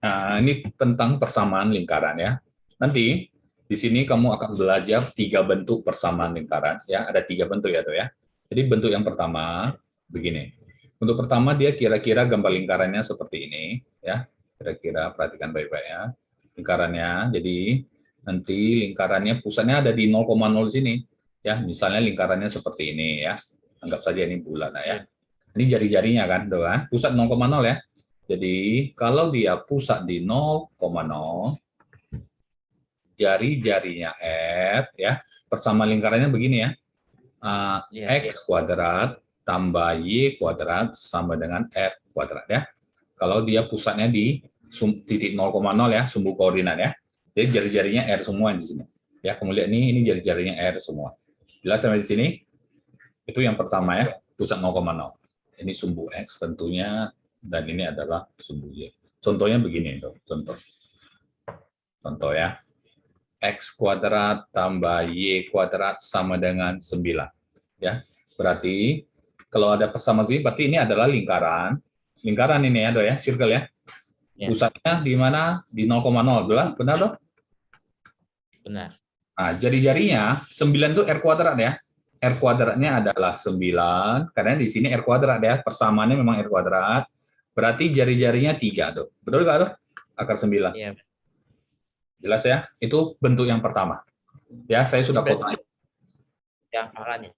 Nah, ini tentang persamaan lingkaran ya. Nanti di sini kamu akan belajar 3 bentuk persamaan lingkaran ya. Ada 3 bentuk ya tuh ya. Jadi bentuk yang pertama begini. Bentuk pertama dia kira-kira gambar lingkarannya seperti ini ya. Kira-kira perhatikan baik-baik ya. Lingkarannya. Jadi nanti lingkarannya pusatnya ada di 0,0 sini ya. Misalnya lingkarannya seperti ini ya. Anggap saja ini bulat lah ya. Ini jari-jarinya kan, tuh kan. Pusat 0,0 ya. Jadi, kalau dia pusat di 0,0, jari-jarinya R, ya, persamaan lingkarannya begini ya, X kuadrat tambah Y kuadrat sama dengan R kuadrat ya. Kalau dia pusatnya di titik 0,0 ya, sumbu koordinat ya. Jadi jari-jarinya R semua di sini. Ya, kamu lihat ini jari-jarinya R semua. Jelas sampai di sini? Itu yang pertama ya, pusat 0,0. Ini sumbu X tentunya, dan ini adalah sumbu Y. Contohnya begini, contoh. Contoh ya, X kuadrat tambah Y kuadrat sama dengan 9. Ya, berarti kalau ada persamaan ini, berarti ini adalah lingkaran. Lingkaran ini ya, ya, circle ya. Pusatnya di mana? Di 0,0, benar dong? Benar. Nah, jari-jarinya 9 itu R kuadrat ya. R kuadratnya adalah 9, karena di sini R kuadrat ya, persamaannya memang R kuadrat. Berarti jari-jarinya 3 tuh. Betul nggak tuh? Akar 9. Iya. Jelas ya? Itu bentuk yang pertama. Ya, saya sudah kotak. Yang akarnya.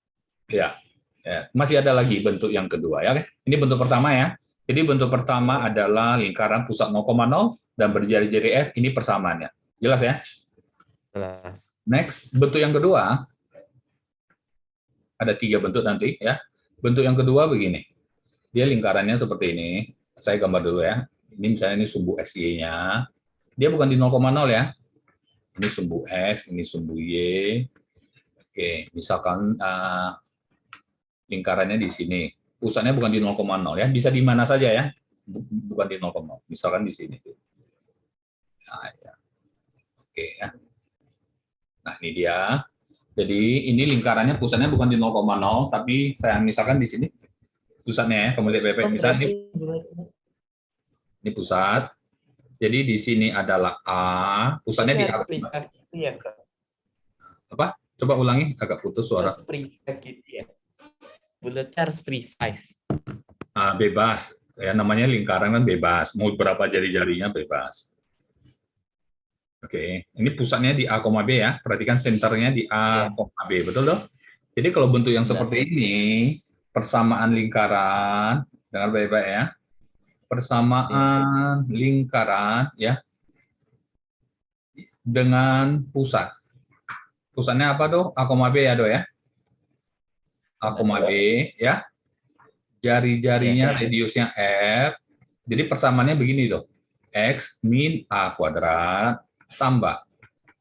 Ya. Ya. Masih ada lagi bentuk yang kedua ya. Ini bentuk pertama ya. Jadi bentuk pertama adalah lingkaran pusat 0,0 dan berjari-jari F, ini persamaannya. Jelas ya? Jelas. Next, bentuk yang kedua, ada 3 bentuk nanti ya. Bentuk yang kedua begini. Dia lingkarannya seperti ini. Saya gambar dulu ya. Ini misalnya ini sumbu XY-nya. Dia bukan di 0,0 ya. Ini sumbu X, ini sumbu Y. Oke, misalkan lingkarannya di sini. Pusatnya bukan di 0,0 ya. Bisa di mana saja ya. Bukan di 0,0. Misalkan di sini. Nah, ya. Oke ya. Nah, ini dia. Jadi ini lingkarannya pusatnya bukan di 0,0, tapi saya misalkan di sini pusatnya ya, kamu lihat BP. Misalnya ini pusat. Jadi di sini adalah A, pusatnya di A. Apa? Coba ulangi, agak putus suara. Bulatnya harus precise. Bebas. Ya, namanya lingkaran kan bebas. Mau berapa jari-jarinya bebas. Oke, ini pusatnya di A, B ya. Perhatikan senternya di A, B. Betul dong? Jadi kalau bentuk yang seperti ini, persamaan lingkaran, dengar baik-baik ya. Persamaan lingkaran ya dengan pusat. Pusatnya apa tuh? A, B ya, do ya. A, B ya. Jari-jarinya radiusnya F. Jadi persamaannya begini tuh. X min A kuadrat tambah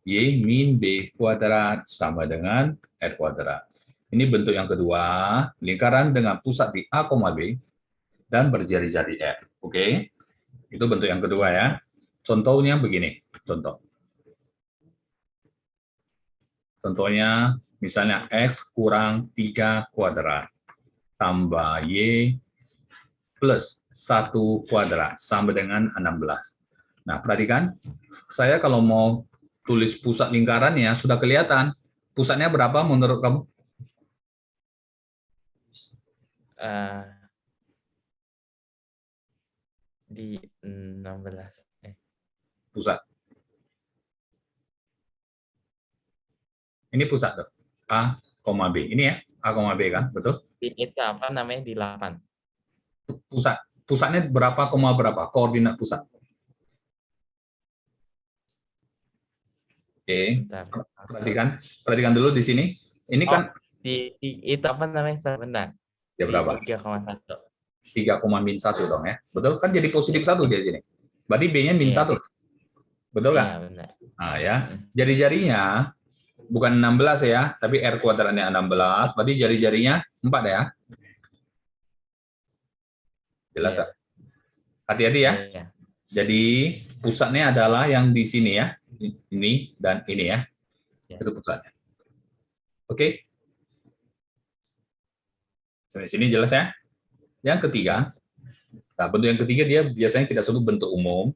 Y min B kuadrat sama dengan R kuadrat. Ini bentuk yang kedua, lingkaran dengan pusat di A, B dan berjari-jari F. Oke, itu bentuk yang kedua ya. Contohnya begini, contohnya misalnya X kurang 3 kuadrat tambah Y plus 1 kuadrat sama dengan 16. Nah, perhatikan, saya kalau mau tulis pusat lingkarannya sudah kelihatan. Pusatnya berapa menurut kamu? Di 16. Pusat. Ini pusat tuh. A, B. Ini ya, A, B kan, betul? Itu apa namanya di 8. Pusat. Pusatnya berapa, berapa? Koordinat pusat. Oke. Perhatikan dulu di sini. Ini kan itu apa namanya sebentar? Ya berapa? 3,1. 3,-1 dong ya. Betul kan jadi positif 1 di sini. Berarti B-nya -1. Betul kan? Iya, benar. Nah, ya. Jari-jarinya bukan 16 ya, tapi R kuadratnya 16. Berarti jari-jarinya 4 ya. Jelas ya? Hati-hati ya. Jadi pusatnya adalah yang di sini ya. Ini dan ini ya. Itu pusatnya. Oke. Sampai sini jelas ya? Yang ketiga, nah bentuk yang ketiga dia biasanya kita sebut bentuk umum.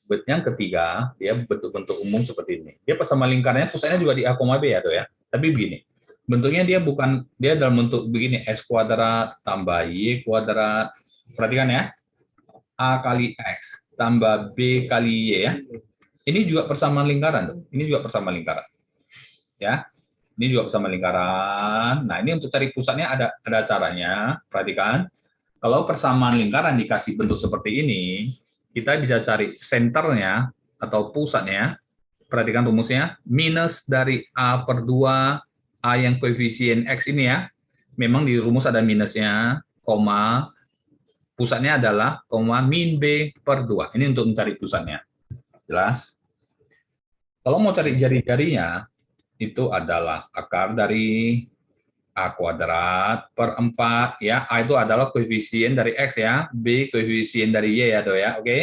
Yang ketiga, dia bentuk-bentuk umum seperti ini. Dia persamaan lingkarannya pusatnya juga di A, B ya, tuh ya. Tapi begini, bentuknya dia dalam bentuk begini, S kuadrat tambah Y kuadrat. Perhatikan ya, A kali X tambah B kali Y ya. Ini juga persamaan lingkaran tuh. Ini juga persamaan lingkaran. Ya. Ini juga persamaan lingkaran. Nah, ini untuk cari pusatnya ada caranya. Perhatikan. Kalau persamaan lingkaran dikasih bentuk seperti ini, kita bisa cari senternya atau pusatnya. Perhatikan rumusnya, minus dari A per 2, A yang koefisien X ini ya. Memang di rumus ada minusnya, koma, pusatnya adalah koma min B per 2. Ini untuk mencari pusatnya. Jelas? Kalau mau cari jari-jarinya, itu adalah akar dari A kuadrat per 4, ya. A itu adalah koefisien dari X ya, B koefisien dari Y ya, tuh ya, oke?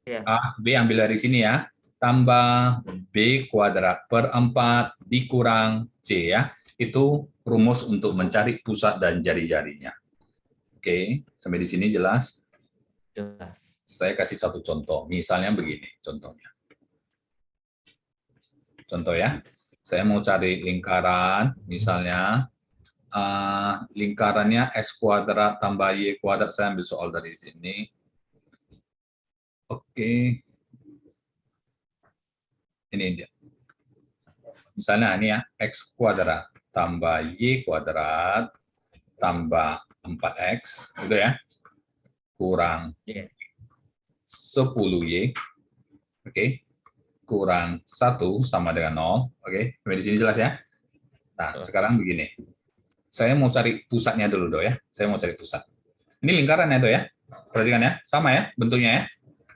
Iya. A, B ambil dari sini ya, tambah B kuadrat per 4 dikurang C ya. Itu rumus untuk mencari pusat dan jari-jarinya. Oke, sampai di sini jelas? Jelas. Saya kasih satu contoh, misalnya begini contohnya. Contoh ya, saya mau cari lingkaran, misalnya lingkarannya X kuadrat tambah Y kuadrat, saya ambil soal dari sini. Oke, ini dia. Misalnya ini ya, X kuadrat tambah Y kuadrat tambah 4X, gitu ya, kurang 10Y, oke, kurang 1 sama dengan 0, oke, sampai di sini jelas ya? Nah, sekarang begini, saya mau cari pusatnya dulu, Do ya, saya mau cari pusat. Ini lingkaran ya, Do ya, perhatikan ya, sama ya bentuknya ya,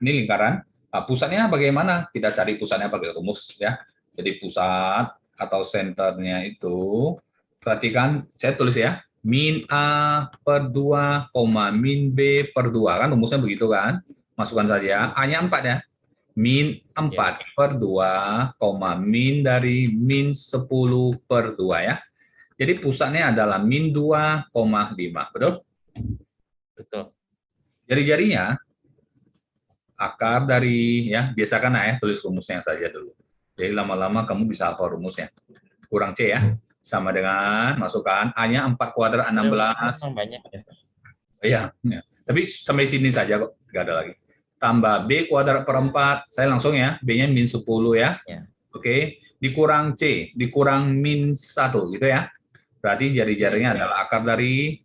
ini lingkaran. Nah, pusatnya bagaimana? Kita cari pusatnya pakai rumus ya. Jadi pusat atau senternya itu, perhatikan, saya tulis ya, min A per 2, min B per 2, kan rumusnya begitu kan? Masukkan saja, A-nya 4 ya, min 4 per 2, min dari min 10 per 2 ya. Jadi pusatnya adalah min 2,5, betul? Betul. Jari-jarinya akar dari, ya biasakan ya, tulis rumusnya saja dulu. Jadi lama-lama kamu bisa hafal rumusnya. Kurang C ya, sama dengan masukkan A-nya 4 kuadrat 16. Memang banyak ya. Iya, ya. Tapi sampai sini saja kok, nggak ada lagi. Tambah B kuadrat per 4, saya langsung ya, B-nya min 10 ya. Oke, dikurang C, dikurang min 1 gitu ya. Berarti jari-jarinya adalah akar dari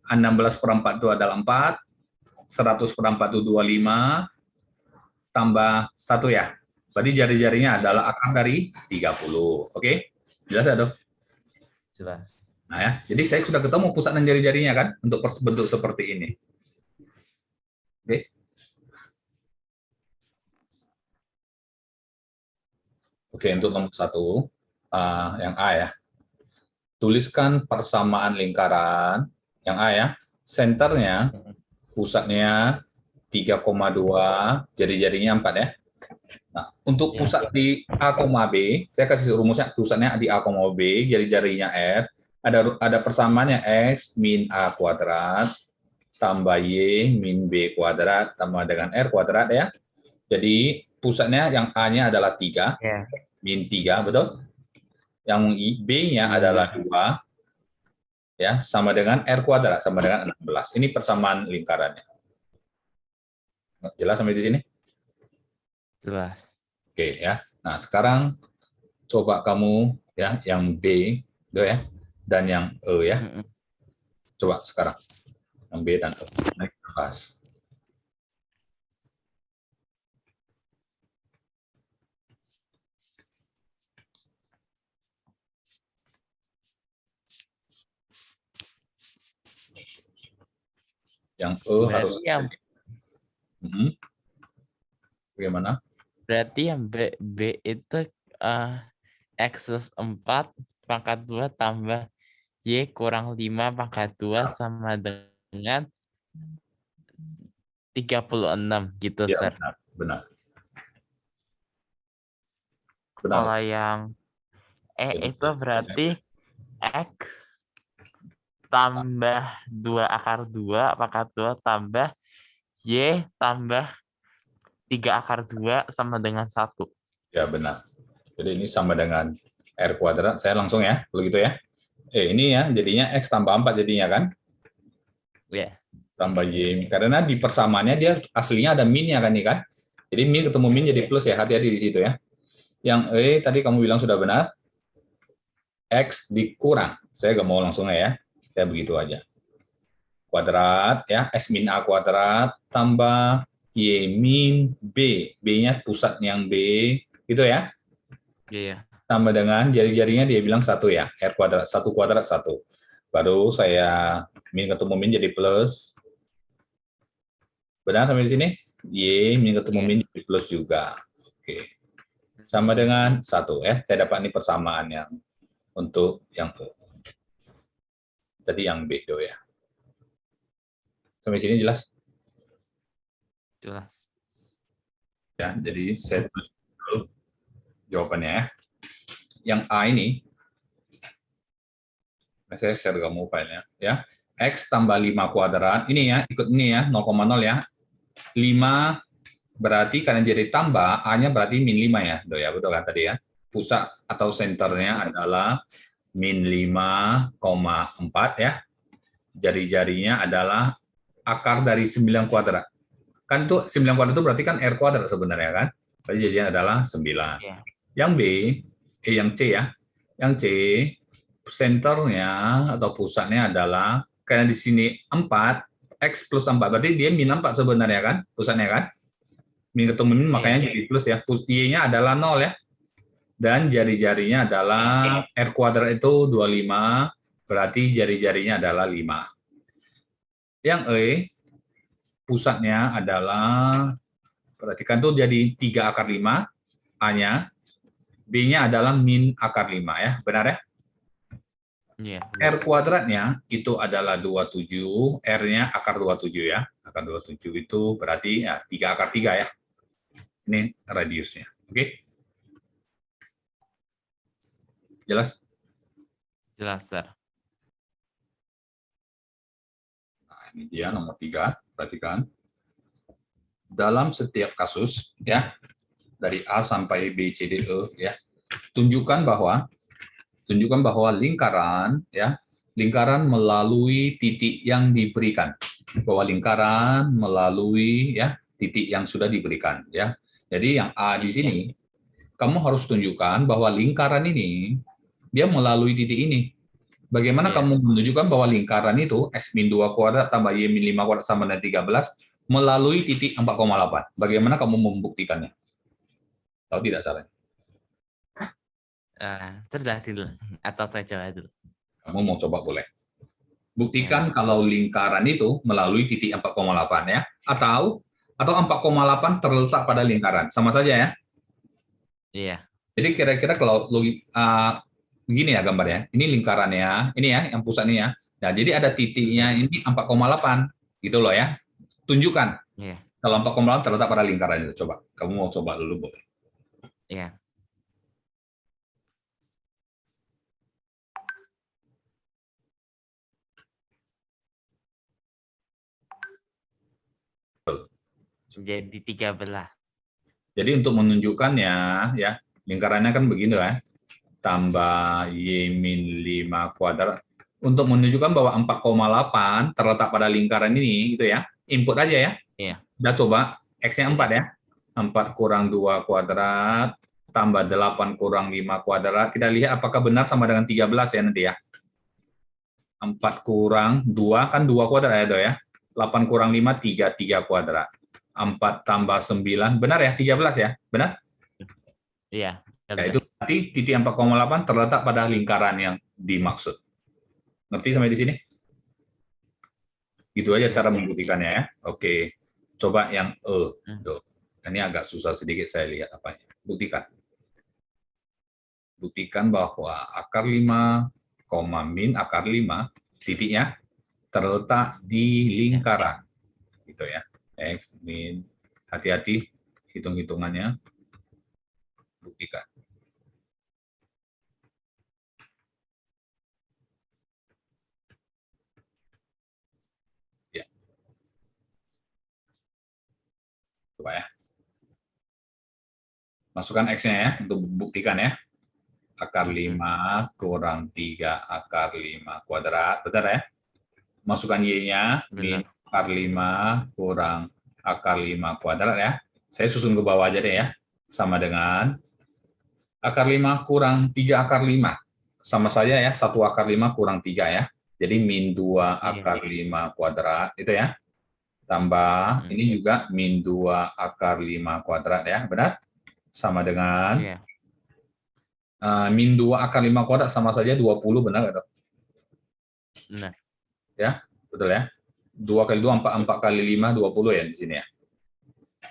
16 per 4 itu adalah 4, 100 per 4 itu 25, tambah 1 ya. Berarti jari-jarinya adalah akar dari 30. Oke? Jelas ya, Dok? Jelas. Nah ya, jadi saya sudah ketemu pusat dan jari-jarinya kan untuk bentuk seperti ini. Oke. Oke, untuk nomor 1, yang A ya. Tuliskan persamaan lingkaran, yang A ya. Senternya, pusatnya 3,2, jari-jarinya 4 ya. Nah, untuk pusat di A, B, saya kasih rumusnya, pusatnya di A, B, jari-jarinya R, ada persamaannya X min A kuadrat, tambah Y min B kuadrat, tambah dengan R kuadrat ya. Jadi pusatnya yang A-nya adalah 3, min 3, betul? Yang B-nya adalah 2, ya, sama dengan R kuadrat, sama dengan 16. Ini persamaan lingkarannya. Jelas sampai di sini? Jelas. Oke ya. Nah, sekarang coba kamu ya yang B gitu ya dan yang E ya. Coba sekarang yang B dan E. Naik ke atas. Yang E harus bagaimana? Berarti yang B itu X plus 4 pangkat 2 tambah Y kurang 5 pangkat 2 sama dengan 36 gitu, Ya, Sir. benar. Kalau yang E itu berarti X tambah 2 akar 2 pangkat 2 tambah Y tambah 3 akar 2 sama dengan 1. Ya, benar. Jadi ini sama dengan R kuadrat. Saya langsung ya, kalau gitu ya. Ini ya, jadinya X tambah 4 jadinya kan? Ya. Tambah Y. Karena di persamaannya dia aslinya ada minnya kan nih kan? Jadi min ketemu min jadi plus ya, hati-hati di situ ya. Yang tadi kamu bilang sudah benar, X dikurang. Saya nggak mau langsung ya, saya begitu aja. Kuadrat ya, X min A kuadrat tambah Y min B. B-nya pusat yang B, gitu ya. Iya. Tambah dengan jari-jarinya dia bilang 1 ya, R kuadrat, 1 kuadrat 1. Baru saya min ketemu min jadi plus. Benar sampai di sini? Y min ketemu min jadi plus juga. Oke. Sama dengan 1 ya. Saya dapat ini persamaan yang untuk yang tadi yang B do ya. Sampai sini jelas? Jelas. Ya, jadi saya tulis dulu jawabannya ya. Yang A ini, saya share kamu filenya ya. X tambah 5 kuadrat, ini ya, ikut ini ya, 0,0 ya. 5 berarti karena jadi tambah, A-nya berarti min 5 ya, do ya, betul kan tadi ya. Pusat atau senternya adalah min 5,4 ya. Jari-jarinya adalah akar dari 9 kuadrat. Kan tuh 9 kuadrat itu berarti kan R kuadrat sebenarnya kan. Berarti jadinya adalah 9. Ya. Yang B, yang C ya. Yang C, senternya atau pusatnya adalah, karena di sini 4, X plus 4, berarti dia min 4 sebenarnya kan, pusatnya kan. Min ketemu min, makanya jadi plus ya. Y-nya adalah 0 ya. Dan jari-jarinya adalah R kuadrat itu 25, berarti jari-jarinya adalah 5. Yang E, pusatnya adalah, perhatikan tuh jadi 3 akar 5, A-nya, B-nya adalah min akar 5 ya, benar ya? Iya. R kuadratnya itu adalah 27, R-nya akar 27 ya. Akar 27 itu berarti ya 3 akar 3 ya. Ini radiusnya. Oke? Jelas? Jelas, Sir. Nah, ini dia nomor 3, perhatikan. Dalam setiap kasus ya, dari A sampai B, C, D, E ya, tunjukkan bahwa lingkaran ya, lingkaran melalui titik yang diberikan. Bahwa lingkaran melalui ya titik yang sudah diberikan ya. Jadi yang A di sini kamu harus tunjukkan bahwa lingkaran ini dia melalui titik ini. Bagaimana kamu menunjukkan bahwa lingkaran itu X-2 kuadrat tambah Y-5 kuadrat sama dengan 13 melalui titik 4,8. Bagaimana kamu membuktikannya? Tahu tidak caranya? Terjelasin dulu. Atau saya coba dulu. Kamu mau coba boleh. Buktikan kalau lingkaran itu melalui titik 4,8 ya. Atau 4,8 terletak pada lingkaran. Sama saja ya. Iya. Jadi kira-kira kalau begini ya gambarnya. Ini lingkarannya, ini ya yang pusat ini ya. Nah, jadi ada titiknya ini 4,8 gitu loh ya. Tunjukkan Iya. kalau 4,8 terletak pada lingkaran itu. Coba. Kamu mau coba dulu boleh. Iya. Jadi 13. Jadi untuk menunjukkannya ya, lingkarannya kan begini ya. Tambah Y-5 kuadrat. Untuk menunjukkan bahwa 4,8 terletak pada lingkaran ini gitu ya. Input aja ya. Iya. Kita coba X-nya 4 ya. 4 kurang 2 kuadrat tambah 8 kurang 5 kuadrat. Kita lihat apakah benar sama dengan 13 ya nanti ya. 4 kurang 2 kan 2 kuadrat ya, Do ya. 8 kurang 5 3 kuadrat. 4 tambah 9 benar ya 13 ya. Benar? Iya. Ya, itu berarti titik 4,8 terletak pada lingkaran yang dimaksud. Ngerti sampai di sini? Gitu aja cara membuktikannya ya. Oke. Coba yang E. Tuh. Ini agak susah sedikit saya lihat apanya. Buktikan. Buktikan bahwa akar 5, min akar 5, titiknya terletak di lingkaran. Gitu ya. X min, hati-hati hitung-hitungannya. Buktikan. Ya. Coba ya. Masukkan X-nya ya, untuk buktikan ya. Akar 5 kurang 3 akar 5 kuadrat. Betul ya? Masukkan Y-nya, min Benar. akar 5 kurang akar 5 kuadrat ya. Saya susun ke bawah aja deh ya. Sama dengan akar 5 kurang 3 akar 5. Sama saja ya, 1 akar 5 kurang 3 ya. Jadi min 2 Iya. akar 5 kuadrat, itu ya. Tambah, ini juga min 2 akar 5 kuadrat ya, benar? Sama dengan Iya. min 2 akar 5 kuadrat sama saja 20, benar nggak, Dok? Benar. Ya, betul ya. 2 kali 2, 4 kali 5, 20 ya di sini ya.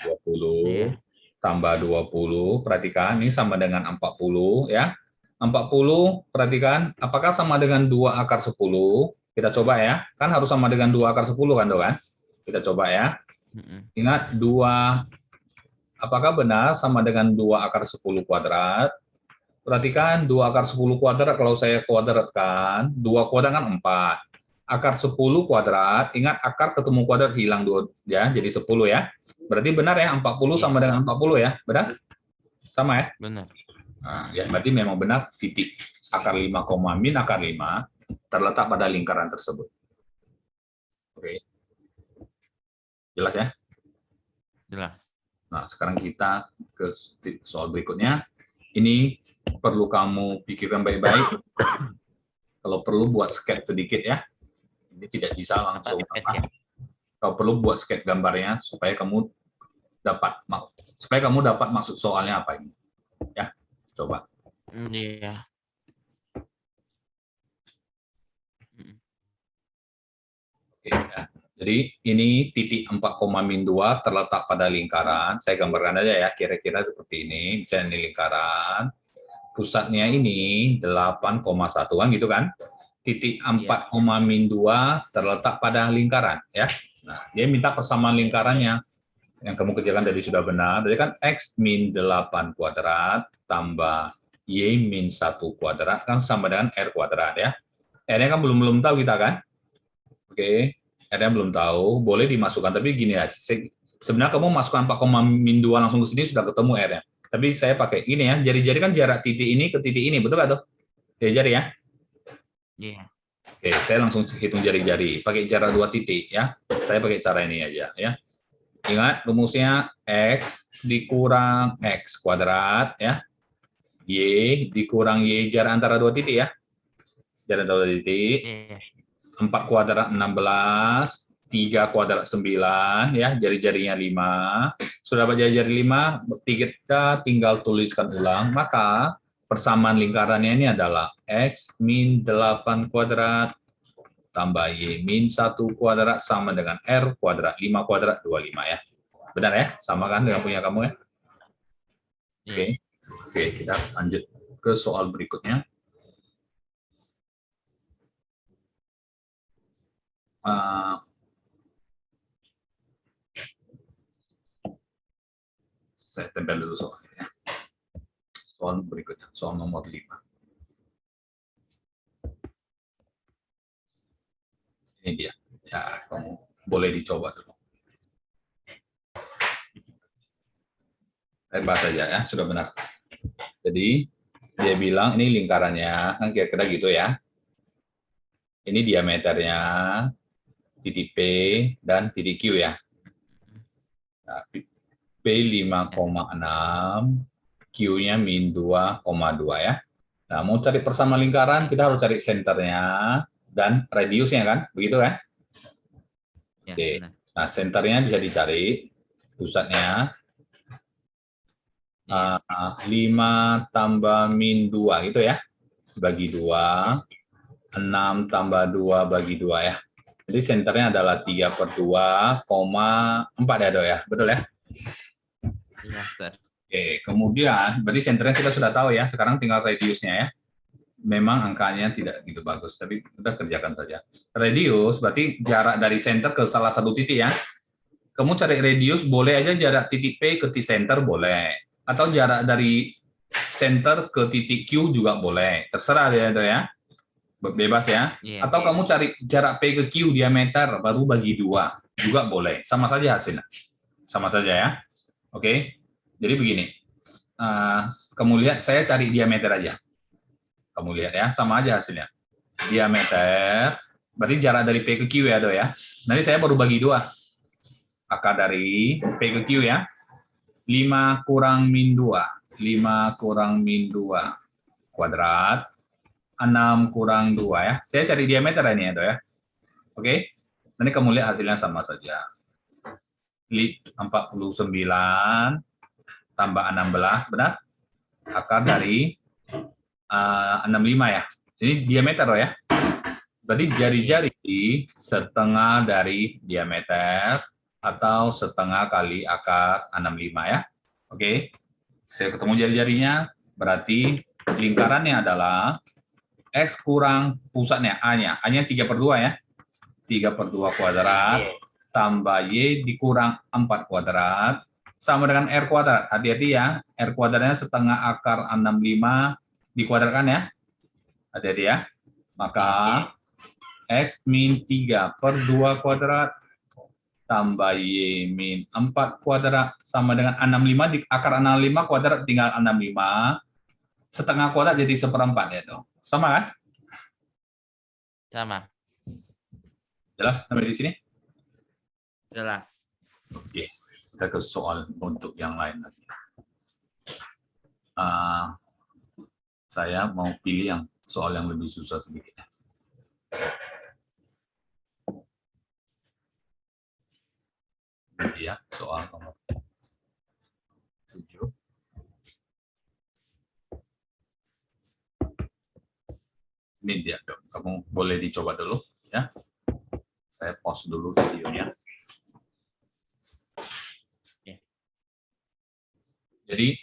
20 Iya. tambah 20, perhatikan, ini sama dengan 40 ya. 40, perhatikan, apakah sama dengan 2 akar 10? Kita coba ya, kan harus sama dengan 2 akar 10 kan, Dok kan? Kita coba ya. Ingat, 2, apakah benar sama dengan 2 akar 10 kuadrat? Perhatikan, 2 akar 10 kuadrat, kalau saya kuadratkan, 2 kuadrat kan 4. Akar 10 kuadrat, ingat akar ketemu kuadrat hilang 2, ya, jadi 10 ya. Berarti benar ya, 40 sama dengan 40 ya, benar? Sama ya? Benar. Nah, ya, berarti memang benar titik akar 5, min akar 5 terletak pada lingkaran tersebut. Oke. Jelas ya? Jelas. Nah, sekarang kita ke soal berikutnya. Ini perlu kamu pikirkan baik-baik. Kalau perlu buat sketch sedikit ya. Ini tidak bisa langsung. Kalau perlu buat sketch gambarnya supaya kamu dapat maksud soalnya apa ini. Ya, coba. Iya. Oke, ya. Jadi ini titik 4,-2 terletak pada lingkaran. Saya gambarkan aja ya, kira-kira seperti ini. Misalnya ini lingkaran. Pusatnya ini 8,1 kan gitu kan. Titik 4,-2 terletak pada lingkaran ya. Nah, dia minta persamaan lingkarannya. Yang kamu kerjakan tadi sudah benar. Jadi kan X min 8 kuadrat tambah Y min 1 kuadrat kan sama dengan R kuadrat ya. R-nya kan belum tahu kita kan. Oke, R-nya belum tahu, boleh dimasukkan, tapi gini ya, sebenarnya kamu masukkan 4,-2 langsung ke sini sudah ketemu R-nya. Tapi saya pakai ini ya, jari-jari kan jarak titik ini ke titik ini, betul nggak tuh? Jari-jari ya? Iya. Oke, saya langsung hitung jari-jari, pakai jarak 2 titik ya. Saya pakai cara ini aja ya. Ingat rumusnya X dikurang X kuadrat ya. Y dikurang Y jarak antara 2 titik ya. Jarak antara 2 titik. Iya. 4 kuadrat 16, 3 kuadrat 9, ya, jari-jarinya 5. Sudah dapat jari-jari 5, kita tinggal tuliskan ulang, maka persamaan lingkarannya ini adalah X min 8 kuadrat tambah Y min 1 kuadrat sama dengan R kuadrat, 5 kuadrat 25 ya. Benar ya? Sama kan dengan punya kamu ya? Oke. Oke, kita lanjut ke soal berikutnya. Saya tempel dulu soalnya ya. Soal berikutnya, soal nomor 5. Ini dia. Ya, kamu boleh dicoba dulu. Saya bahas aja ya, sudah benar. Jadi, dia bilang ini lingkarannya, kan kira-kira gitu ya. Ini diameternya, titik P dan titik Q ya. Nah, P 5,6, Q-nya min 2,2 ya. Nah, mau cari persamaan lingkaran, kita harus cari senternya dan radiusnya kan, begitu kan? Ya, Oke. benar. Nah, senternya bisa dicari, pusatnya 5 tambah min 2 gitu ya, bagi 2, 6 tambah 2 bagi 2 ya. Jadi senternya adalah 3/2,4 ya, Dok ya, betul ya? Iya, Sir. Oke, kemudian berarti senternya kita sudah tahu ya, sekarang tinggal radiusnya ya. Memang angkanya tidak begitu bagus, tapi kita kerjakan saja. Radius berarti jarak dari center ke salah satu titik ya. Kamu cari radius, boleh aja jarak titik P ke titik center boleh. Atau jarak dari center ke titik Q juga boleh. Terserah ya. Bebas ya. Iya. Atau kamu cari jarak P ke Q diameter, baru bagi 2. Juga boleh. Sama saja hasilnya. Sama saja ya. Oke. Jadi begini. kamu lihat, saya cari diameter aja. Kamu lihat ya, sama aja hasilnya. Diameter, berarti jarak dari P ke Q ya, Do ya. Nanti saya baru bagi dua. Akar dari P ke Q ya. 5 kurang min 2. 5 kurang min 2 kuadrat. 6 kurang 2 ya. Saya cari diameter ini ya, Do ya. Oke. Nanti kamu lihat hasilnya sama saja. 49 tambah 16, benar? Akar dari 65 ya. Ini diameter loh ya. Berarti jari-jari setengah dari diameter atau setengah kali akar 65 ya. Oke. Saya ketemu jari-jarinya, berarti lingkarannya adalah X kurang pusatnya, A-nya. A-nya 3/2 ya. 3/2 kuadrat tambah Y dikurang 4 kuadrat sama dengan R kuadrat. Hati-hati ya, R kuadratnya setengah akar 65 dikuadratkan ya. Hati-hati ya. Maka X min 3/2 kuadrat tambah Y min 4 kuadrat sama dengan 65 di akar 65 kuadrat tinggal 65 setengah kuadrat jadi 1/4 ya tuh. Sama kan? Sama. Jelas sampai di sini? Jelas. Oke, kita ke soal untuk yang lain lagi. Saya mau pilih yang soal yang lebih susah sedikit. Ya, soal nomor 7. Ini dia, kamu boleh dicoba dulu ya. Saya pause dulu videonya. Jadi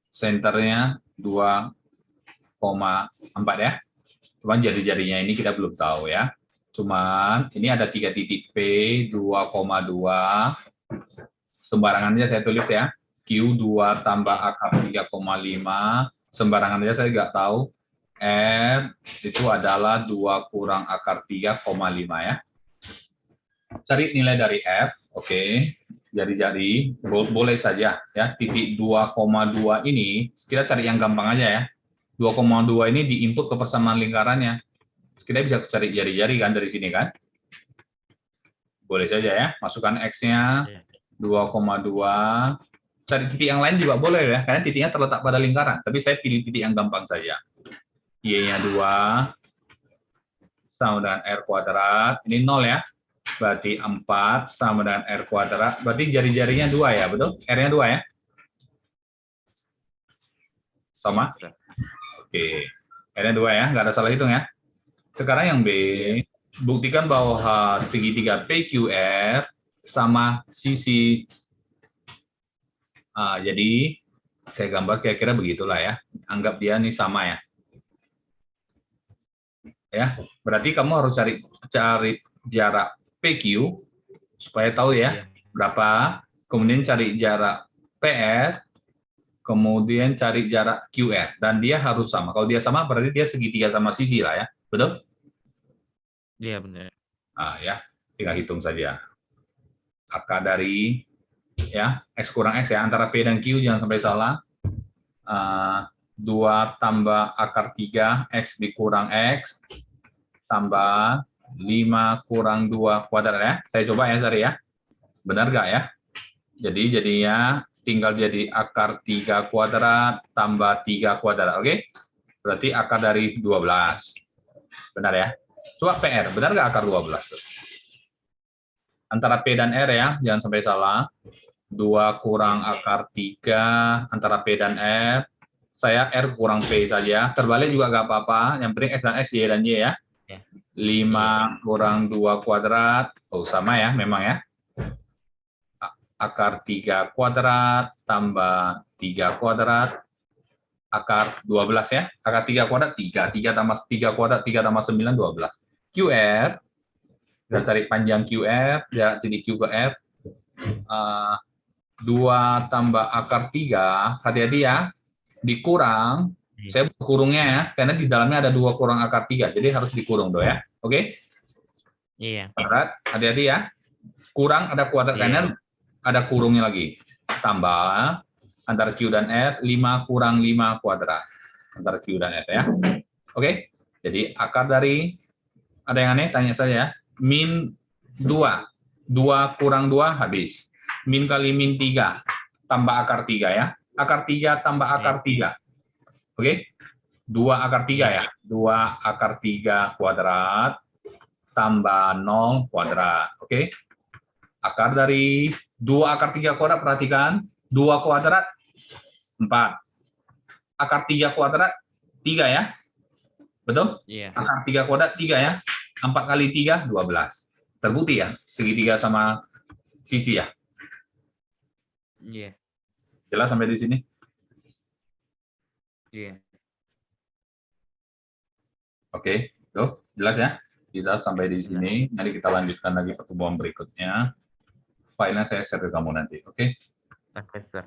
senternya 2,4 ya. Cuman jari-jarinya ini kita belum tahu ya. Cuman ini ada 3 titik P 2,2. Sembarangan aja saya tulis ya. Q2 tambah akar 3,5. Sembarangan aja saya nggak tahu. R itu adalah 2 kurang akar 3,5 ya. Cari nilai dari F, oke. Jari-jari boleh saja ya. Titik 2,2 ini kita cari yang gampang aja ya. 2,2 ini diinput ke persamaan lingkarannya. Kita bisa cari jari-jari kan dari sini kan. Boleh saja ya. Masukkan X-nya 2,2. Cari titik yang lain juga boleh ya, karena titiknya terletak pada lingkaran. Tapi saya pilih titik yang gampang saja. Y-nya 2 sama dengan R kuadrat. Ini 0 ya. Berarti 4 sama dengan R kuadrat. Berarti jari-jarinya 2 ya, betul? R-nya 2 ya? Sama? Oke. R-nya 2 ya, nggak ada salah hitung ya. Sekarang yang B, buktikan bahwa segitiga PQR sama sisi. Jadi, saya gambar kira-kira begitulah ya. Anggap dia ini sama ya. Ya, berarti kamu harus cari jarak PQ supaya tahu ya berapa, kemudian cari jarak PR, kemudian cari jarak QR, dan dia harus sama. Kalau dia sama berarti dia segitiga sama sisi lah ya, betul? Iya benar. Ya, tinggal hitung saja. Akar dari ya X kurang X ya, antara P dan Q jangan sampai salah. 2 tambah akar 3 X dikurang X tambah 5 kurang 2 kuadrat ya. Saya coba ya cari ya. Benar nggak ya? Jadi jadinya tinggal jadi akar 3 kuadrat tambah 3 kuadrat. Oke? Berarti akar dari 12. Benar ya? Coba PR, benar nggak akar 12? Antara P dan R ya, jangan sampai salah. 2 kurang akar 3 antara P dan R. Saya R kurang P saja. Terbalik juga nggak apa-apa. Yang penting X dan X, Y dan Y ya. 5 kurang 2 kuadrat. Oh, sama ya, memang ya. Akar 3 kuadrat tambah 3 kuadrat. Akar 12 ya. Akar 3 kuadrat, 3. 3 tambah 3 kuadrat, 3 tambah 9, 12. QR, kita cari panjang QR, jarak titik Q ke F. 2 tambah akar 3, hati-hati ya, dikurang. Saya kurungnya ya, karena di dalamnya ada 2 kurang akar 3, jadi harus dikurung do ya. Oke? Iya. Kuadrat, hati-hati ya. Kurang ada kuadrat kanan, ada kurungnya lagi. Tambah antara Q dan R, 5 kurang 5 kuadrat. Antara Q dan R ya. Oke, jadi akar dari, ada yang aneh, tanya saya ya. Min 2. 2 kurang 2 habis. Min kali min 3. Tambah akar 3 ya. Akar 3 tambah akar 3. Oke, 2 akar 3 ya. 2 akar 3 kuadrat tambah 0 kuadrat. Oke, akar dari 2 akar 3 kuadrat, perhatikan. 2 kuadrat, 4. Akar 3 kuadrat, 3 ya. Betul? Iya. Akar 3 kuadrat, 3 ya. 4 kali 3, 12. Terbukti ya, segitiga sama sisi ya. Iya. Jelas sampai di sini? Iya. Oke, tuh, jelas ya? Jelas sampai di sini. Nanti kita lanjutkan lagi pertemuan berikutnya. Filenya saya share ke kamu nanti, oke? Oke, Sir.